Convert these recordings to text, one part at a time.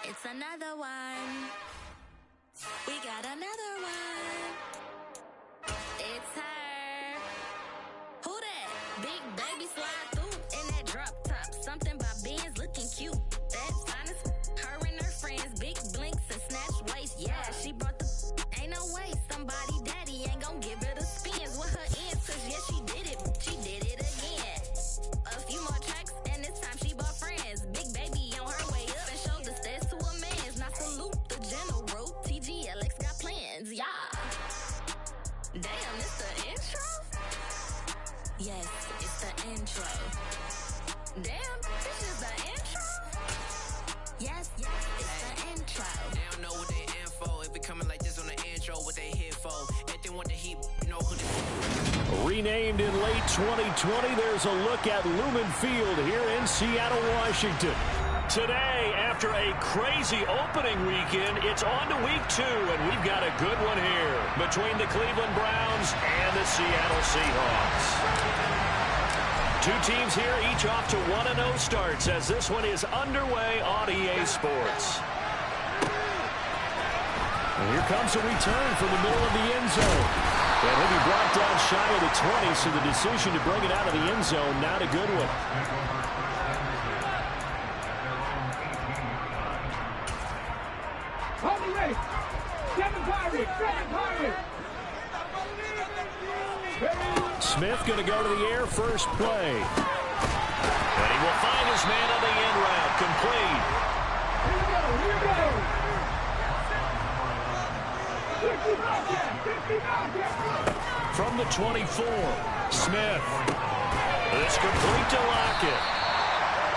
It's another one. We got another one. It's her. Who that? Big baby slide through in that drop top. Something by Benz looking cute. That's honest. Her and her friends, big blinks and snatch waist. Yeah, she brought the. Ain't no way somebody daddy ain't gon' give her the spins with her answers. Yeah, she did it. She did it again. A few more tracks and this time she bought friends. Big baby on her way up and showed the stats to a man's. Now salute the general. TGLX got plans. Yeah. Damn, it's the intro? Yes, it's the intro. Damn, this is the intro? Yes, it's the intro. They don't know what they in for. If it coming like this on the intro, what they here for. If they want the heat, you know who they. Renamed in late 2020, there's a look at Lumen Field here in Seattle, Washington. Today, after a crazy opening weekend, it's on to week 2, and we've got a good one here between the Cleveland Browns and the Seattle Seahawks. Two teams here, each off to 1-0 starts as this one is underway on EA Sports. And here comes a return from the middle of the end zone. And he'll be brought down shy of the 20, so the decision to bring it out of the end zone, not a good one. Smith going to go to the air first play. And he will find his man on the end route, complete. From the 24, Smith. It's complete to Lockett.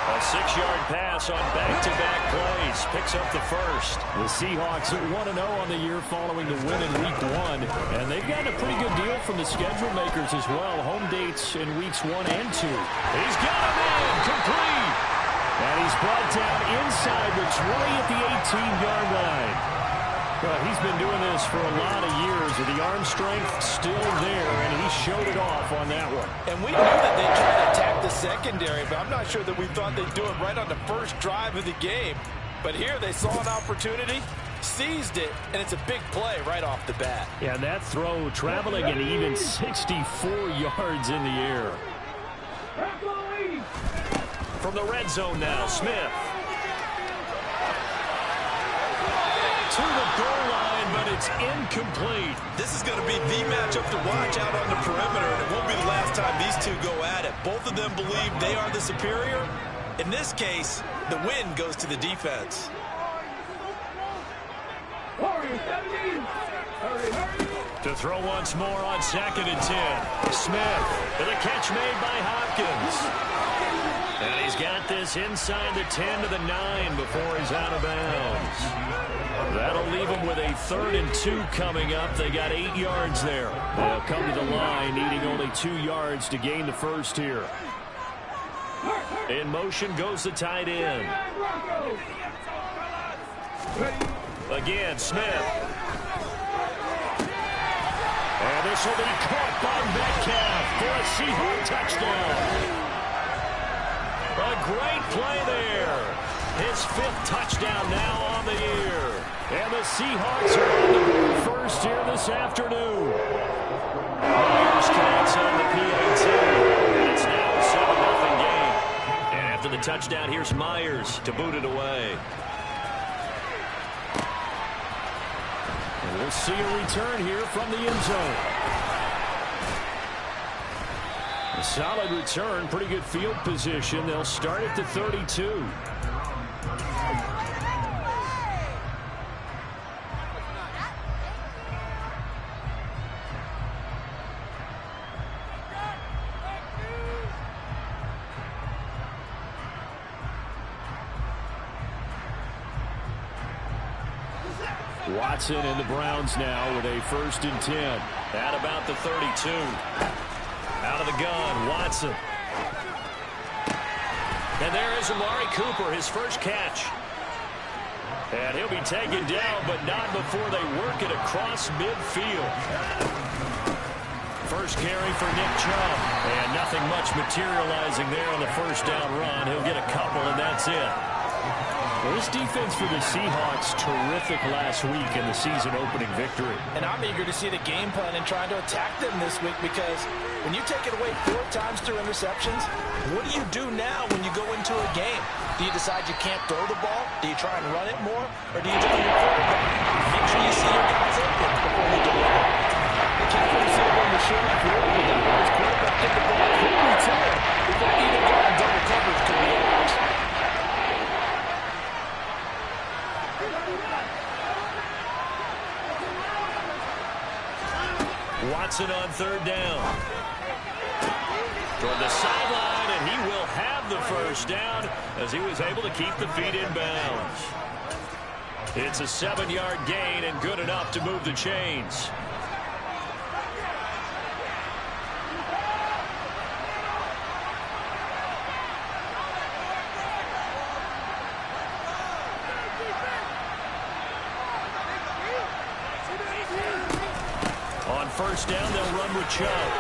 A 6-yard pass on back-to-back plays. Picks up the first. The Seahawks are 1-0 on the year following the win in Week 1. And they've gotten a pretty good deal from the schedule makers as well. Home dates in Weeks 1 and 2. He's got him in. Complete. And he's brought down inside the 20 at the 18-yard line. Well, he's been doing this for a lot of years, with the arm strength still there, and he showed it off on that one. And we knew that they'd try to attack the secondary, but I'm not sure that we thought they'd do it right on the first drive of the game. But here they saw an opportunity, seized it, and it's a big play right off the bat. Yeah, that throw traveling an even 64 yards in the air. From the red zone now, Smith. To the goal line, but it's incomplete. This is going to be the matchup to watch out on the perimeter, and it won't be the last time these two go at it. Both of them believe they are the superior. In this case, the win goes to the defense. To throw once more on 2nd and 10. Smith with a catch made by Hopkins. And he's got this inside the 10 to the 9 before he's out of bounds. That'll leave them with a 3rd and 2 coming up. They got 8 yards there. They'll come to the line, needing only 2 yards to gain the first here. In motion goes the tight end. Again, Smith. And this will be caught by Metcalf for a Seahawk touchdown. A great play there. His 5th touchdown now on the year. And the Seahawks are on the board first here this afternoon. Myers connects on the PAT. And it's now a 7-0 game. And after the touchdown, here's Myers to boot it away. And we'll see a return here from the end zone. A solid return, pretty good field position. They'll start at the 32. Watson and the Browns now with a 1st and 10. At about the 32. Out of the gun, Watson. And there is Amari Cooper, his first catch. And he'll be taken down, but not before they work it across midfield. First carry for Nick Chubb. And nothing much materializing there on the first down run. He'll get a couple, and that's it. Well, this defense for the Seahawks, terrific last week in the season-opening victory. And I'm eager to see the game plan and trying to attack them this week, because when you take it away 4 times through interceptions, what do you do now when you go into a game? Do you decide you can't throw the ball? Do you try and run it more? Or do you just your quarterback? Make sure you see your guys open before you deliver. The kick from Silver in the short field, but that was quarterback get the ball quickly to it before either guy in double coverage could react. Watson on third down. Toward the sideline, and he will have the first down as he was able to keep the feet in bounds. It's a 7-yard gain and good enough to move the chains. On first down, they'll run with Chubb.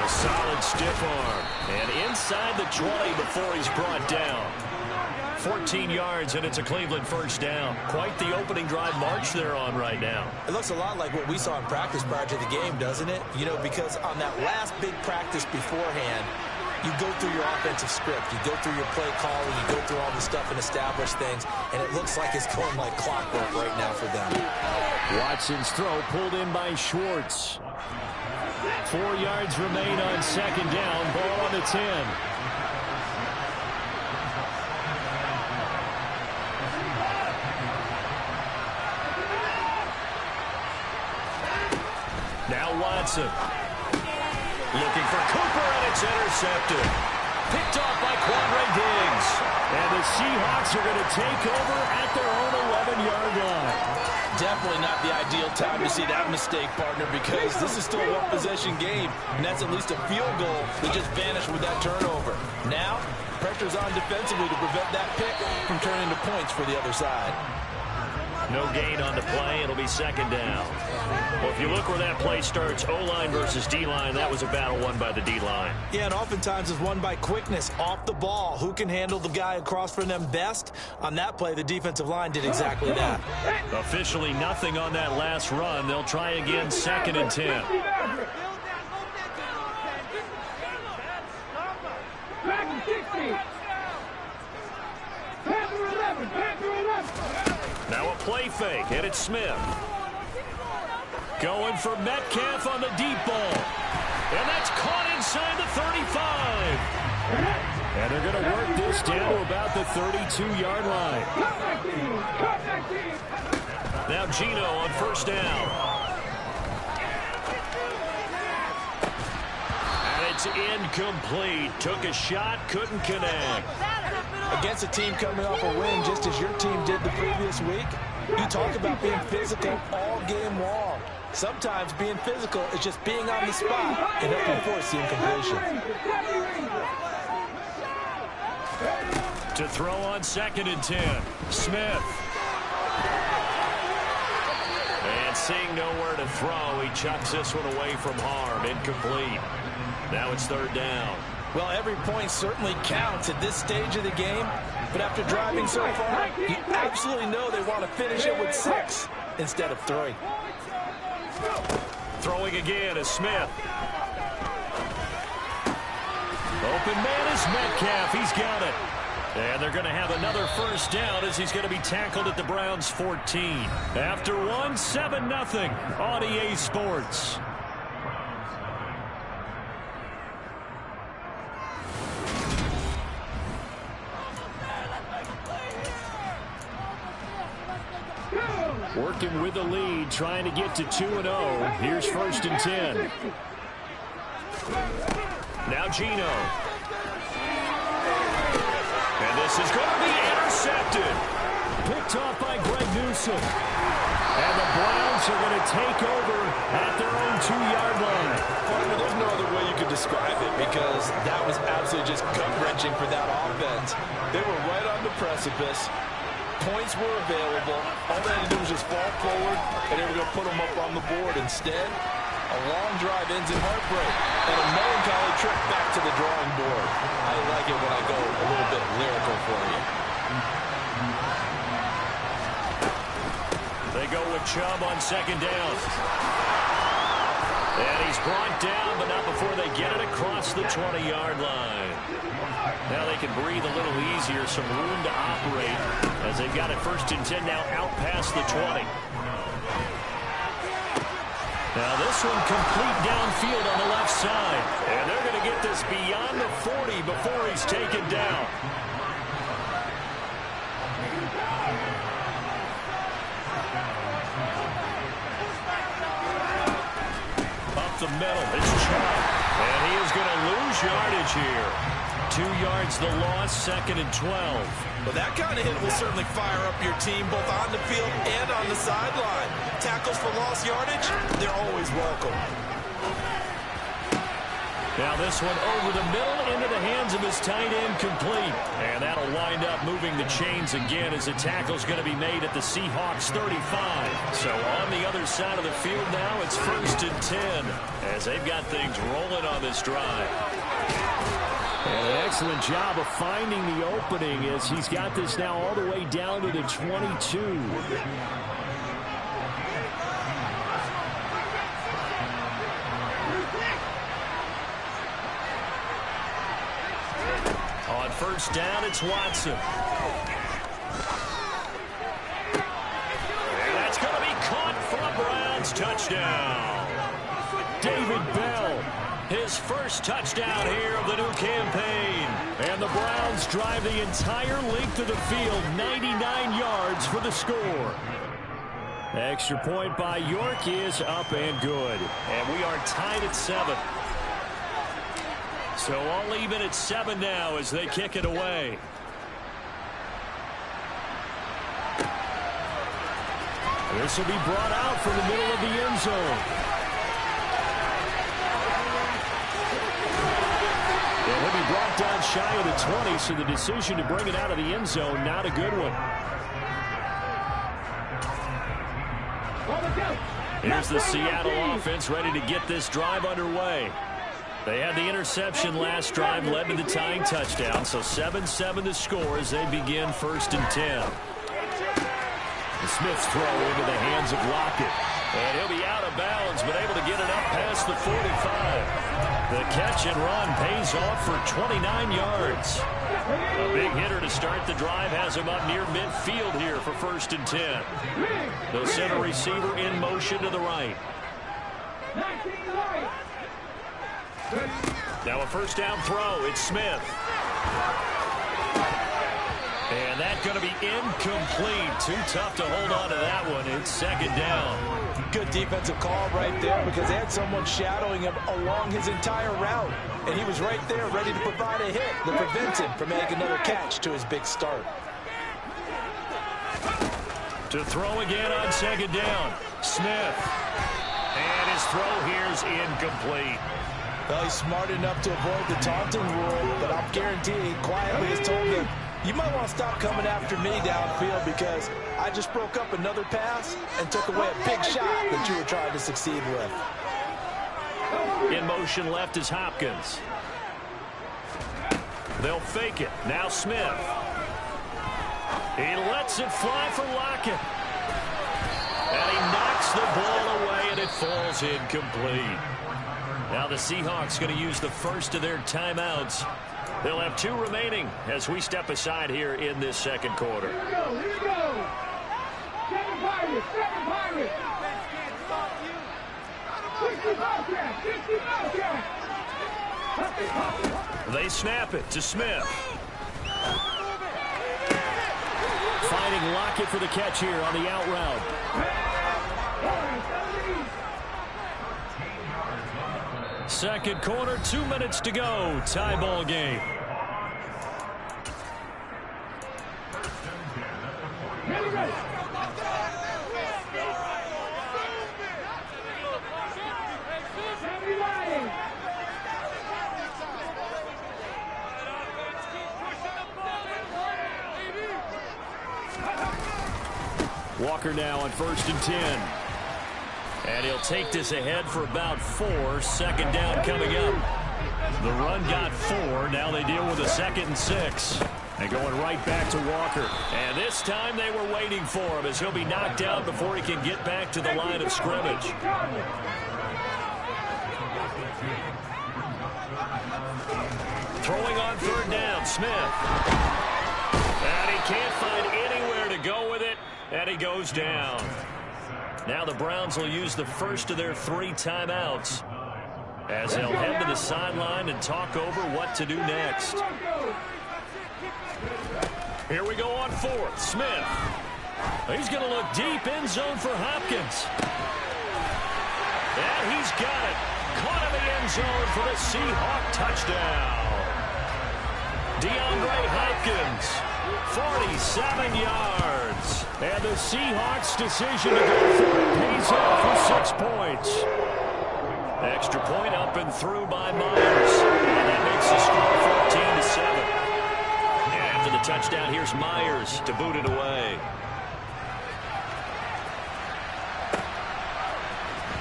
A solid stiff arm. And inside the 20 before he's brought down. 14 yards, and it's a Cleveland first down. Quite the opening drive march they're on right now. It looks a lot like what we saw in practice prior to the game, doesn't it? You know, because on that last big practice beforehand, you go through your offensive script, you go through your play calling, you go through all the stuff and establish things, and it looks like it's going like clockwork right now for them. Watson's throw pulled in by Schwartz. 4 yards remain on second down. Ball on the 10. Now Watson. Looking for Cooper, and it's intercepted. Picked off by Quandre Diggs. And the Seahawks are going to take over at their own 11-yard line. Definitely not the ideal time to see that mistake, partner, because this is still a one-possession game, and that's at least a field goal that just vanished with that turnover. Now, pressure's on defensively to prevent that pick from turning into points for the other side. No gain on the play. It'll be second down. Well, if you look where that play starts, O-line versus D-line, that was a battle won by the D-line. Yeah, and oftentimes it's won by quickness off the ball. Who can handle the guy across from them best? On that play, the defensive line did exactly that. Officially nothing on that last run. They'll try again, second and 10. Now a play fake, and it's Smith. Going for Metcalf on the deep ball. And that's caught inside the 35. And they're going to work this down to about the 32-yard line. Now Gino on first down. And it's incomplete. Took a shot, couldn't connect. Against a team coming off a win just as your team did the previous week, you talk about being physical all game long. Sometimes being physical is just being on the spot and helping force the incompletion. To throw on second and 10, Smith. And seeing nowhere to throw, he chucks this one away from harm, incomplete. Now it's third down. Well, every point certainly counts at this stage of the game, but after driving so far, you absolutely know they want to finish it with 6 instead of 3. Throwing again is Smith. Open man is Metcalf. He's got it. And they're going to have another first down as he's going to be tackled at the Browns' 14. After one, 7-0 on EA Sports. Working with the lead, trying to get to 2-0. Here's first and 10. Now Gino. And this is going to be intercepted. Picked off by Greg Newsome. And the Browns are going to take over at their own 2-yard line. Partner, there's no other way you could describe it, because that was absolutely just gut-wrenching for that offense. They were right on the precipice. Points were available. All they had to do was just fall forward, and they were going to put them up on the board. Instead, a long drive ends in heartbreak, and a melancholy trip back to the drawing board. I like it when I go a little bit lyrical for you. with Chubb on second down. And he's brought down, but not before they get it across the 20-yard line. Now they can breathe a little easier, some room to operate as they've got it 1st and 10 now out past the 20. Now this one complete downfield on the left side. And they're going to get this beyond the 40 before he's taken down. Up the middle, it's Chubb. And he is going to lose yardage here. 2 yards the loss, 2nd and 12. Well, that kind of hit will certainly fire up your team both on the field and on the sideline. Tackles for lost yardage, they're always welcome. Now this one over the middle into the hands of his tight end, complete. And that'll wind up moving the chains again as the tackle's going to be made at the Seahawks 35. So on the other side of the field now, it's 1st and 10 as they've got things rolling on this drive. And an excellent job of finding the opening as he's got this now all the way down to the 22. On 1st down, it's Watson. And that's going to be caught for a Browns touchdown. David Bell. His first touchdown here of the new campaign. And the Browns drive the entire length of the field, 99 yards for the score. Extra point by York is up and good. And we are tied at 7. So all even at 7 now as they kick it away. This will be brought out from the middle of the end zone. It will be brought down shy of the 20, so the decision to bring it out of the end zone, not a good one. Here's the Seattle offense ready to get this drive underway. They had the interception last drive, led to the tying touchdown, so 7-7 the score as they begin 1st and 10. The Smith's throw into the hands of Lockett. And he'll be out of bounds, but able to get it up past the 45. The catch and run pays off for 29 yards. A big hitter to start the drive has him up near midfield here for 1st and 10. The center receiver in motion to the right. Now a 1st down throw. It's Smith. And that's going to be incomplete. Too tough to hold on to that one. It's 2nd down. Good defensive call right there because they had someone shadowing him along his entire route. And he was right there ready to provide a hit that prevents him from making another catch to his big start. To throw again on 2nd down. Smith. And his throw here is incomplete. Well, he's smart enough to avoid the taunting rule, but I'm guaranteeing he quietly has told them, you might want to stop coming after me downfield because I just broke up another pass and took away a big shot that you were trying to succeed with. In motion left is Hopkins. They'll fake it. Now Smith. He lets it fly for Lockett. And he knocks the ball away, and it falls incomplete. Now the Seahawks going to use the first of their timeouts. They'll have 2 remaining as we step aside here in this 2nd quarter. Here we go. Here we go. Second Pirates. Second Pirates. 60 Bobcats. 60 Bobcats. They snap it to Smith. Fighting Lockett for the catch here on the out route. Second quarter, 2 minutes to go. Tie ball game. Walker now on 1st and 10. And he'll take this ahead for about 4. 2nd down coming up. The run got 4. Now they deal with a 2nd and 6. And going right back to Walker. And this time they were waiting for him as he'll be knocked out before he can get back to the line of scrimmage. Throwing on third down, Smith. And he can't find anywhere to go with it, and he goes down. Now the Browns will use the first of their 3 timeouts as they'll head to the sideline and talk over what to do next. Here we go on fourth. Smith. He's going to look deep end zone for Hopkins. And he's got it. Caught in the end zone for the Seahawk touchdown. DeAndre Hopkins, 47 yards. And the Seahawks' decision to go for it pays off for 6 points. Extra point up and through by Myers. And that makes the score 14-7. And after the touchdown, here's Myers to boot it away.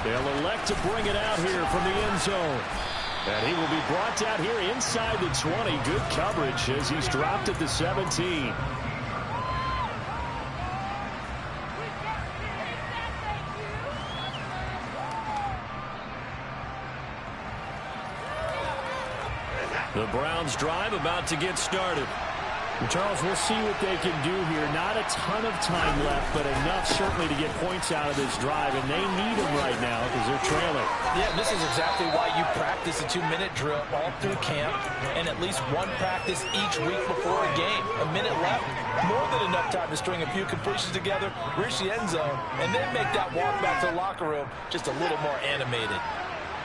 They'll elect to bring it out here from the end zone. And he will be brought down here inside the 20. Good coverage as he's dropped at the 17. The Browns drive about to get started. Charles, we'll see what they can do here. Not a ton of time left, but enough certainly to get points out of this drive, and they need them right now because they're trailing. Yeah, this is exactly why you practice a 2-minute drill all through camp and at least one practice each week before a game. A minute left, more than enough time to string a few completions together, reach the end zone, and then make that walk back to the locker room just a little more animated.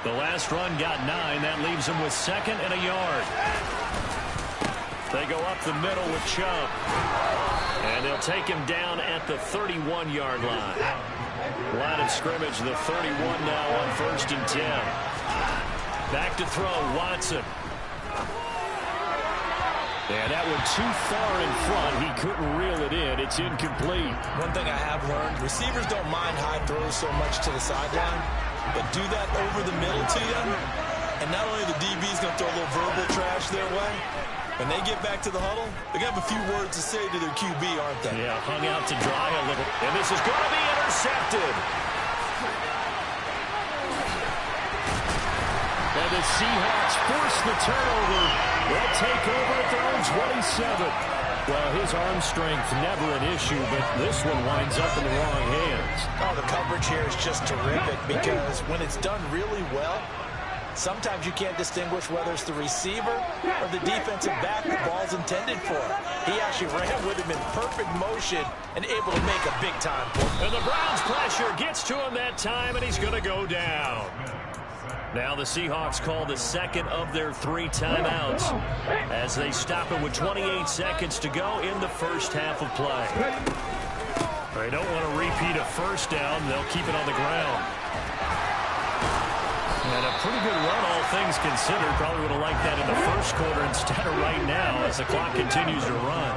The last run got 9. That leaves them with 2nd and a yard. They go up the middle with Chubb. And they'll take him down at the 31-yard line. Line of scrimmage, the 31 now on 1st and 10. Back to throw, Watson. And that one too far in front. He couldn't reel it in. It's incomplete. One thing I have learned, receivers don't mind high throws so much to the sideline, but do that over the middle to them, and not only the DB's going to throw a little verbal trash their way, when they get back to the huddle, they're going to have a few words to say to their QB, aren't they? Yeah, hung out to dry a little. And this is going to be intercepted. And the Seahawks force the turnover. They'll take over at their own 27. Well, his arm strength never an issue, but this one winds up in the wrong hands. Oh, the coverage here is just terrific because when it's done really well, sometimes you can't distinguish whether it's the receiver or the defensive back the ball's intended for. He actually ran with him in perfect motion and able to make a big-time play. And the Browns' pressure gets to him that time, and he's going to go down. Now the Seahawks call the 2nd of their 3 timeouts as they stop it with 28 seconds to go in the first half of play. They don't want to repeat a first down. They'll keep it on the ground. And a pretty good run, all things considered. Probably would have liked that in the first quarter instead of right now as the clock continues to run.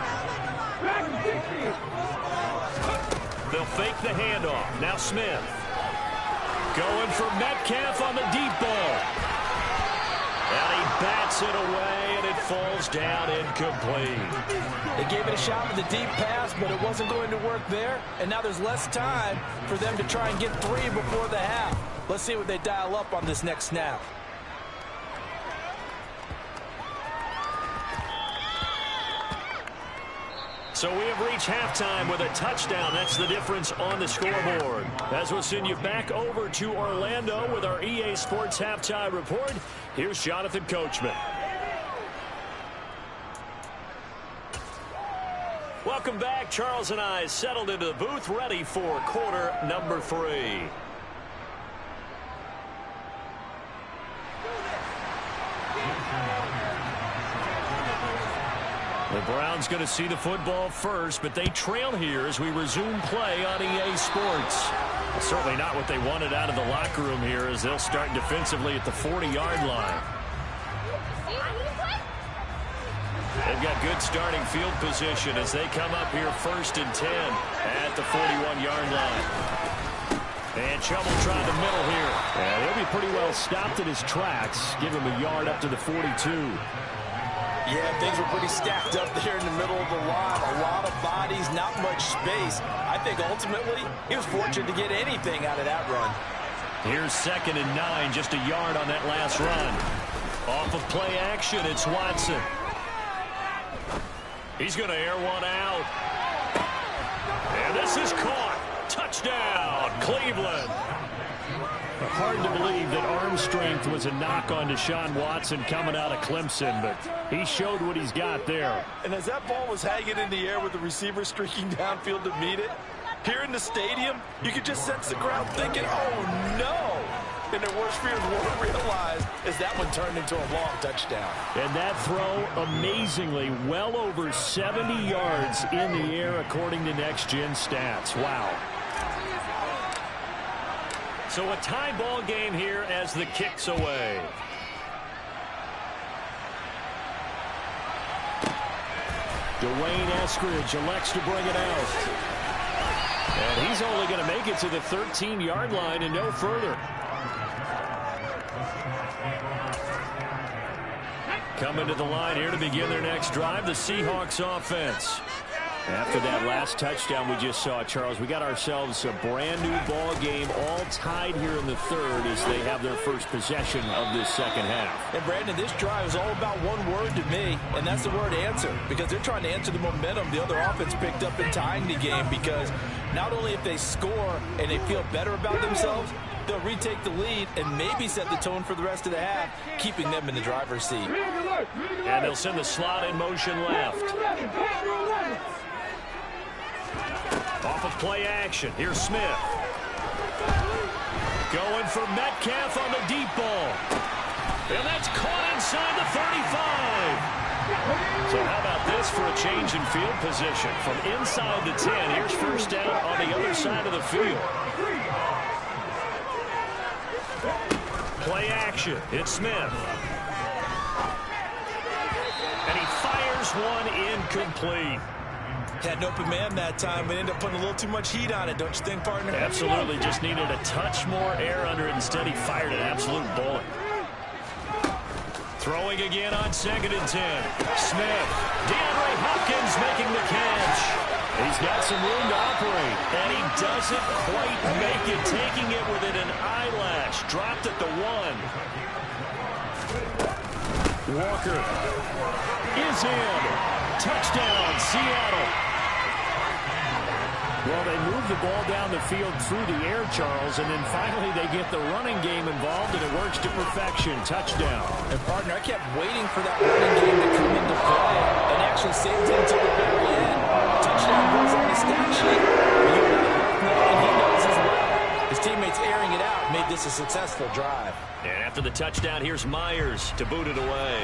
They'll fake the handoff. Now Smith. Going for Metcalf on the deep ball. And he bats it away, and it falls down incomplete. They gave it a shot with the deep pass, but it wasn't going to work there. And now there's less time for them to try and get 3 before the half. Let's see what they dial up on this next snap. So we have reached halftime with a touchdown. That's the difference on the scoreboard. As we'll send you back over to Orlando with our EA Sports Halftime Report, here's Jonathan Coachman. Welcome back. Charles and I settled into the booth, ready for quarter number 3. The Browns going to see the football first, but they trail here as we resume play on EA Sports. Certainly not what they wanted out of the locker room here as they'll start defensively at the 40-yard line. They've got good starting field position as they come up here 1st and 10 at the 41-yard line. And Chubb will try the middle here. And he'll be pretty well stopped in his tracks. Give him a yard up to the 42. Yeah, things were pretty stacked up there in the middle of the line. A lot of bodies, not much space. I think ultimately he was fortunate to get anything out of that run. Here's 2nd and 9, just a yard on that last run. Off of play action, it's Watson. He's going to air one out. And this is caught. Touchdown, Cleveland. Hard to believe that arm strength was a knock on Deshaun Watson coming out of Clemson, but he showed what he's got there. And as that ball was hanging in the air with the receiver streaking downfield to meet it, here in the stadium, you could just sense the crowd thinking, oh, no. And their worst fears weren't realized as that one turned into a long touchdown. And that throw, amazingly, well over 70 yards in the air, according to Next Gen Stats. Wow. So a tie ball game here as the kick's away. Dwayne Eskridge elects to bring it out. And he's only going to make it to the 13-yard line and no further. Coming to the line here to begin their next drive, the Seahawks offense. After that last touchdown we just saw, Charles, we got ourselves a brand-new ball game, all tied here in the third as they have their first possession of this second half. And, Brandon, this drive is all about one word to me, and that's the word answer, because they're trying to answer the momentum the other offense picked up in tying the game, because not only if they score and they feel better about themselves, they'll retake the lead and maybe set the tone for the rest of the half, keeping them in the driver's seat. And they'll send the slot in motion left. Off of play action. Here's Smith. Going for Metcalf on the deep ball. And that's caught inside the 35. So how about this for a change in field position? From inside the 10, here's first down on the other side of the field. Play action. It's Smith. And he fires one incomplete. Had an open man that time, but ended up putting a little too much heat on it, don't you think, partner? Absolutely. Just needed a touch more air under it. Instead, he fired an absolute bullet. Throwing again on 2nd and 10. Smith. DeAndre Hopkins making the catch. He's got some room to operate, and he doesn't quite make it, taking it within an eyelash. Dropped at the 1. Walker is in. Touchdown, Seattle. Well, they move the ball down the field through the air, Charles, and then finally they get the running game involved, and it works to perfection. Touchdown. And, partner, I kept waiting for that running game to come into play and actually saved him to the very end. Touchdown goes on the stat sheet. You and I both know, and he knows as well. His teammates airing it out made this a successful drive. And after the touchdown, here's Myers to boot it away.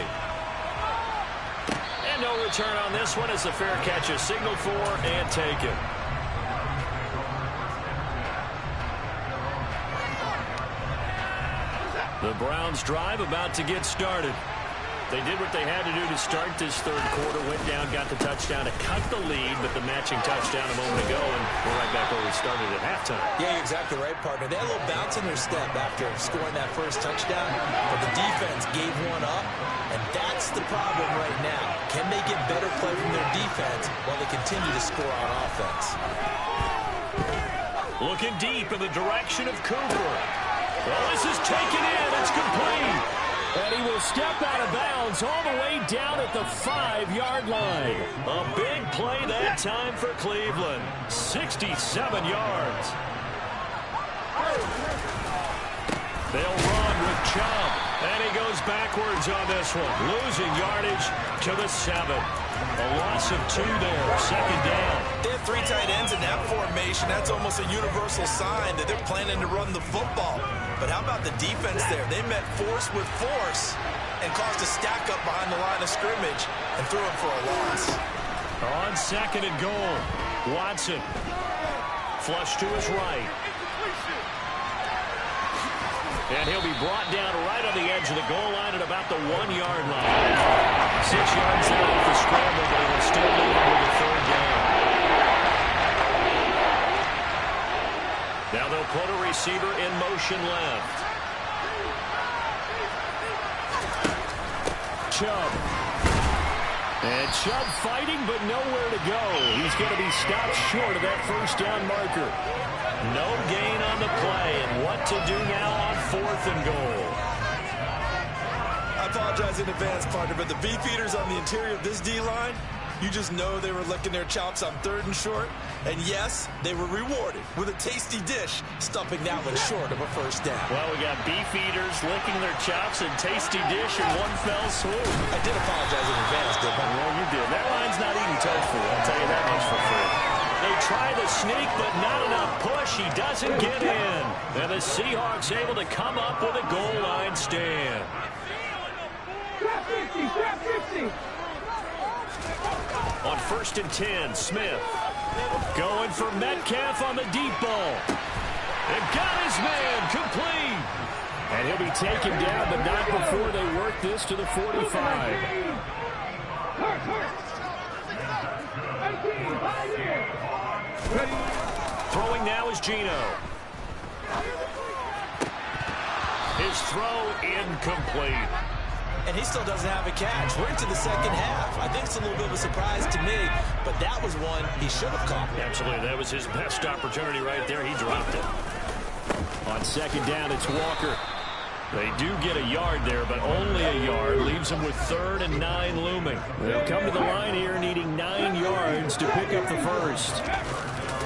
And no return on this one as the fair catch is signaled for and taken. The Browns drive about to get started. They did what they had to do to start this third quarter. Went down, got the touchdown to cut the lead, but the matching touchdown a moment ago, and we're right back where we started at halftime. Yeah, you're exactly right, partner. They had a little bounce in their step after scoring that first touchdown, but the defense gave one up, and that's the problem right now. Can they get better play from their defense while they continue to score on offense? Looking deep in the direction of Cooper. Well, this is taken in. It's complete. And he will step out of bounds all the way down at the 5-yard line. A big play that time for Cleveland. 67 yards. They'll run with Chubb. And he goes backwards on this one. Losing yardage to the 7. A loss of 2 there. Second down. They have 3 tight ends in that formation. That's almost a universal sign that they're planning to run the football. But how about the defense there? They met force with force and caused a stack up behind the line of scrimmage and threw it for a loss. On 2nd and goal, Watson. Flush to his right. And he'll be brought down right on the edge of the goal line at about the 1-yard line. 6 yards out of the scramble, but he will still lead him with a third down. Now they'll put a receiver in motion left. Chubb. And Chubb fighting, but nowhere to go. He's going to be stopped short of that first down marker. No gain on the play, and what to do now on 4th and goal. I apologize in advance, partner, but the beefeaters on the interior of this D-line, you just know they were licking their chops on 3rd and short. And yes, they were rewarded with a tasty dish, stuffing that one short of a first down. Well, we got beef eaters licking their chops and tasty dish in one fell swoop. I did apologize in advance, didn't I? Well, you did. That line's not eating tofu, I'll tell you that much for free. They try the sneak, but not enough push. He doesn't get in. And the Seahawks able to come up with a goal line stand. Trap 50, trap 50. On 1st and 10, Smith going for Metcalf on the deep ball. And got his man complete. And he'll be taken down, but not before they work this to the 45. Throwing now is Geno. His throw incomplete. And he still doesn't have a catch. We're into the second half. I think it's a little bit of a surprise to me, but that was one he should have caught. Absolutely. That was his best opportunity right there. He dropped it. On 2nd down, it's Walker. They do get a yard there, but only a yard. Leaves them with 3rd and 9 looming. They'll come to the line here needing 9 yards to pick up the first.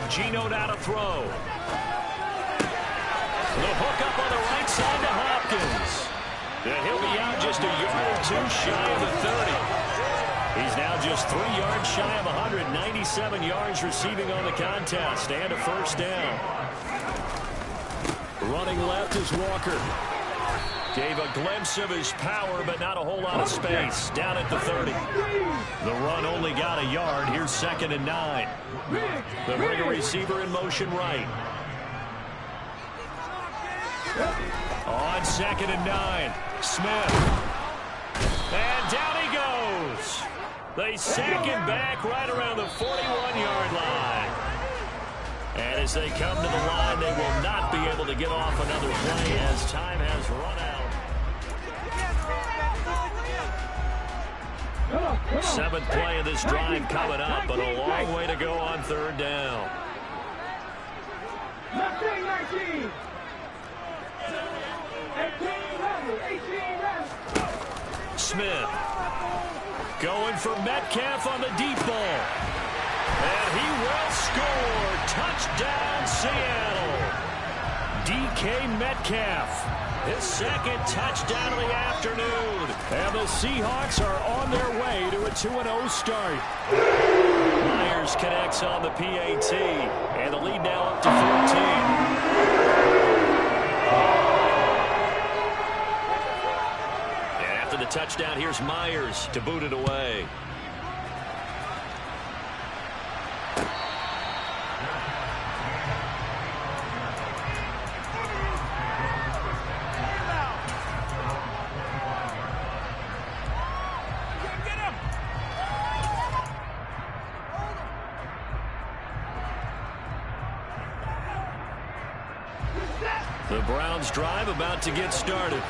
Geno now to throw. The hook up on the right side to Hopkins. Yeah, he'll be out just a yard or 2 shy of the 30. He's now just 3 yards shy of 197 yards receiving on the contest and a first down. Running left is Walker. Gave a glimpse of his power, but not a whole lot of space. Down at the 30. The run only got a yard. Here's 2nd and 9. They'll bring a receiver in motion right. On 2nd and 9, Smith. And down he goes. They sack him back right around the 41-yard line. And as they come to the line, they will not be able to get off another play as time has run out. 7th play of this drive coming up, but a long way to go on 3rd down. 19. Smith going for Metcalf on the deep ball. And he will score. Touchdown, Seattle. DK Metcalf, his 2nd touchdown of the afternoon. And the Seahawks are on their way to a 2-0 start. Myers connects on the PAT. And the lead now up to 14. The touchdown, here's Myers to boot it away. The Browns drive about to get started.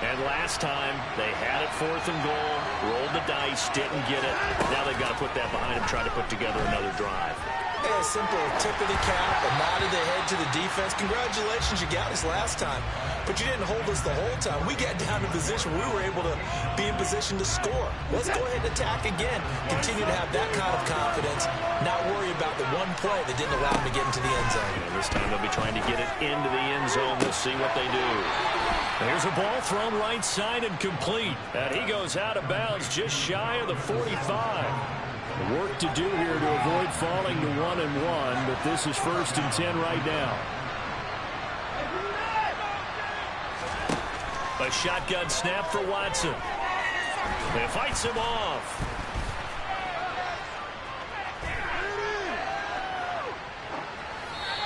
And last time, they had it 4th and goal, rolled the dice, didn't get it. Now they've got to put that behind them, try to put together another drive. Yeah, a simple tip of the cap, a nod of the head to the defense. Congratulations, you got us last time. But you didn't hold us the whole time. We got down in position. We were able to be in position to score. Let's go ahead and attack again. Continue to have that kind of confidence. Not worry about the one play that didn't allow them to get into the end zone. And this time they'll be trying to get it into the end zone. We'll see what they do. There's a ball thrown right side and complete. And he goes out of bounds just shy of the 45. Work to do here to avoid falling to 1-1, but this is 1st and 10 right now. A shotgun snap for Watson. It fights him off.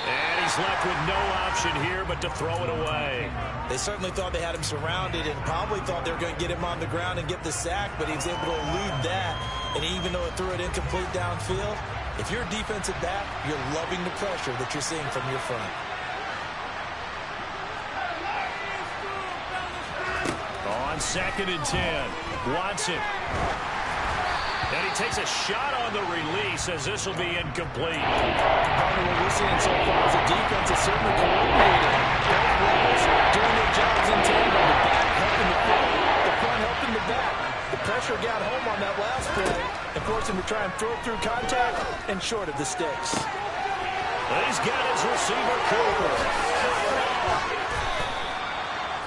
And he's left with no option here but to throw it away. They certainly thought they had him surrounded and probably thought they were going to get him on the ground and get the sack, but he was able to elude that. And even though it threw it incomplete downfield, if you're a defensive back, you're loving the pressure that you're seeing from your front. On 2nd and 10, Watson. And he takes a shot on the release as this will be incomplete. What we're seeing so far is the defense is certainly coordinated. Both levels doing their jobs in tandem. The back helping the front, the front helping the back. The pressure got home on that last play and forced him to try and throw through contact and short of the sticks. He's got his receiver, Cooper.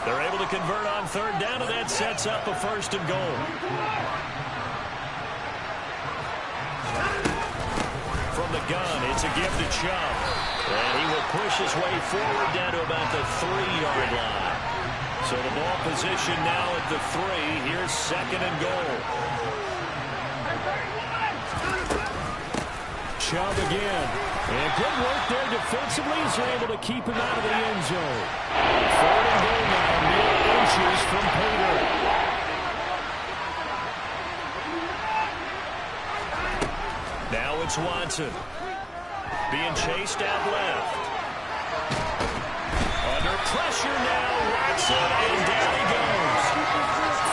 They're able to convert on third down, and that sets up a 1st and goal. From the gun, it's a gift to Chubb. And he will push his way forward down to about the 3-yard line. So the ball position now at the 3. Here's 2nd and goal. Chubb again. And good work there defensively as they're able to keep him out of the end zone. 3rd and goal now, mere inches from Pater. Now it's Watson. Being chased out left. Under pressure now, Watson, and down he goes.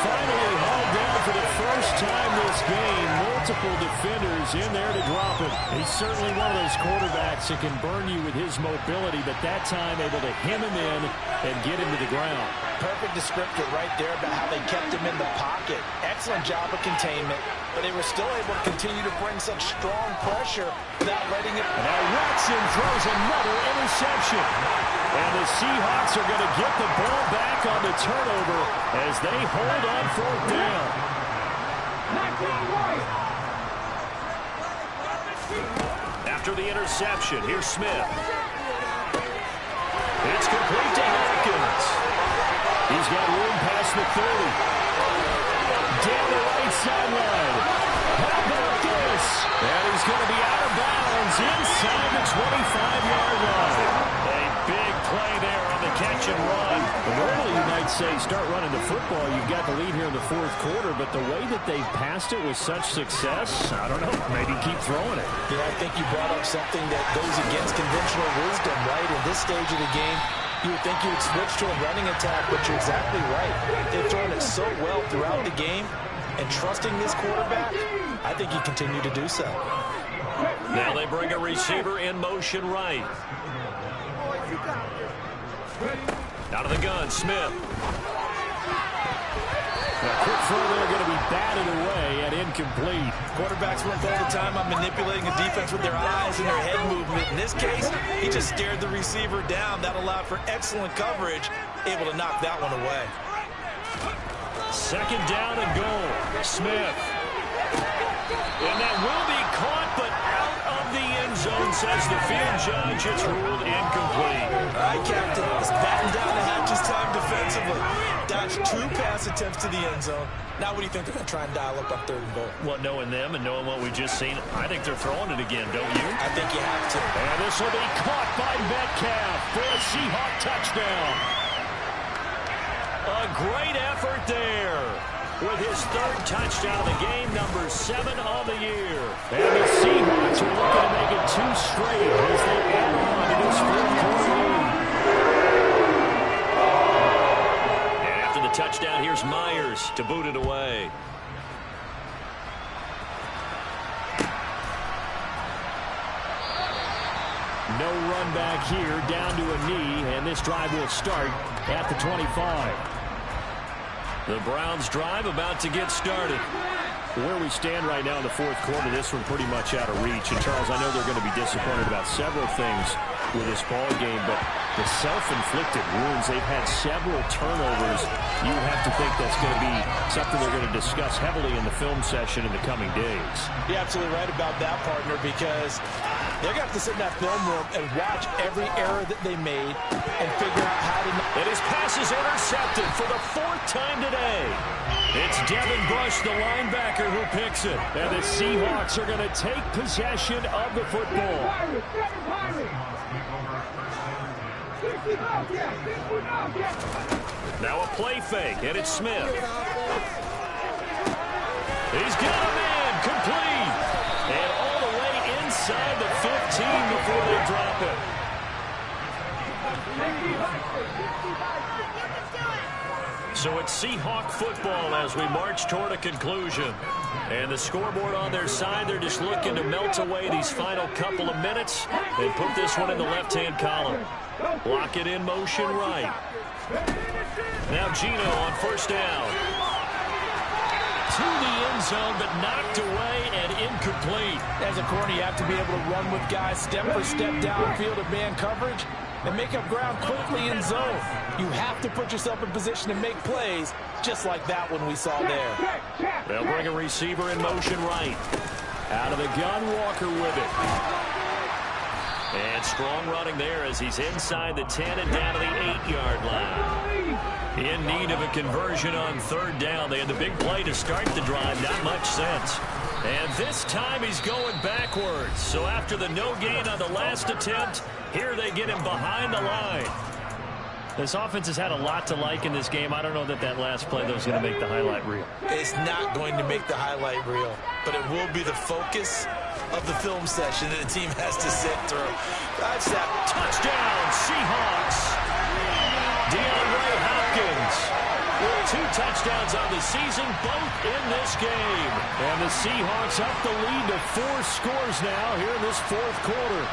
Finally hauled down for the first time this game. Multiple defenders in there to drop him. He's certainly one of those quarterbacks that can burn you with his mobility, but that time able to hem him in and get him to the ground. Perfect descriptor right there about how they kept him in the pocket. Excellent job of containment, but they were still able to continue to bring such strong pressure without letting it. And now Watson throws another interception. And the Seahawks are going to get the ball back on the turnover as they hold on 4th down. After the interception, here's Smith. It's complete to Hawkins. He's got room past the 30. Down the right sideline. How about this? And he's going to be out of bounds inside the 25-yard line. A big play there on the catch and run. Normally you might say start running the football. You've got the lead here in the 4th quarter, but the way that they passed it with such success, I don't know, maybe keep throwing it. Yeah, I think you brought up something that goes against conventional wisdom, right? In this stage of the game, you would think you would switch to a running attack, but you're exactly right. They've thrown it so well throughout the game, and trusting this quarterback, I think you continue to do so. Now they bring a receiver in motion right. Out of the gun, Smith. A quick throw there going to be batted away and incomplete. Quarterbacks work all the time on manipulating a defense with their eyes and their head movement. In this case, he just stared the receiver down. That allowed for excellent coverage, able to knock that one away. 2nd down and goal. Smith. And that will be caught, but out of the end zone, says the field judge. It's ruled incomplete. All right, Captain. Let's batten down the hatches time defensively. Dodged 2 pass attempts to the end zone. Now what do you think they're going to try and dial up on 3rd and goal? Well, knowing them and knowing what we've just seen, I think they're throwing it again, don't you? I think you have to. And this will be caught by Metcalf for a Seahawk touchdown. A great effort there with his 3rd touchdown of the game, number 7 on the year. And the Seahawks are looking to make it 2 straight as they add on to this 4th quarter lead. And after the touchdown, here's Myers to boot it away. No run back here, down to a knee, and this drive will start at the 25. The Browns drive about to get started. Where we stand right now in the 4th quarter, this one pretty much out of reach. And, Charles, I know they're going to be disappointed about several things with this ball game, but the self-inflicted wounds, they've had several turnovers. You have to think that's going to be something they're going to discuss heavily in the film session in the coming days. You're absolutely right about that, partner, because they're going to have to sit in that film room and watch every error that they made and figure out how to... And his pass is intercepted for the 4th time today. It's Devin Bush, the linebacker, who picks it. And the Seahawks are going to take possession of the football. Now a play fake, and it's Smith. He's got a man, complete. And all the way inside the 15 before they drop it. So it's Seahawk football as we march toward a conclusion. And the scoreboard on their side, they're just looking to melt away these final couple of minutes and put this one in the left-hand column. Lock it in motion right. Now Gino on first down. To the end zone, but knocked away and incomplete. As a corner, you have to be able to run with guys step for step downfield of man coverage and make up ground quickly in zone. You have to put yourself in position to make plays, just like that one we saw there. They'll bring a receiver in motion right. Out of the gun, Walker with it. And strong running there as he's inside the 10 and down to the 8-yard line. In need of a conversion on third down. They had the big play to start the drive. Not much sense. And this time he's going backwards. So after the no gain on the last attempt, here they get him behind the line. This offense has had a lot to like in this game. I don't know that last play, though, is going to make the highlight reel. It's not going to make the highlight reel, but it will be the focus of the film session that the team has to sit through. That's that. Touchdown, Seahawks. DeAndre Hopkins with 2 touchdowns on the season, both in this game. And the Seahawks up the lead to 4 scores now here in this fourth quarter.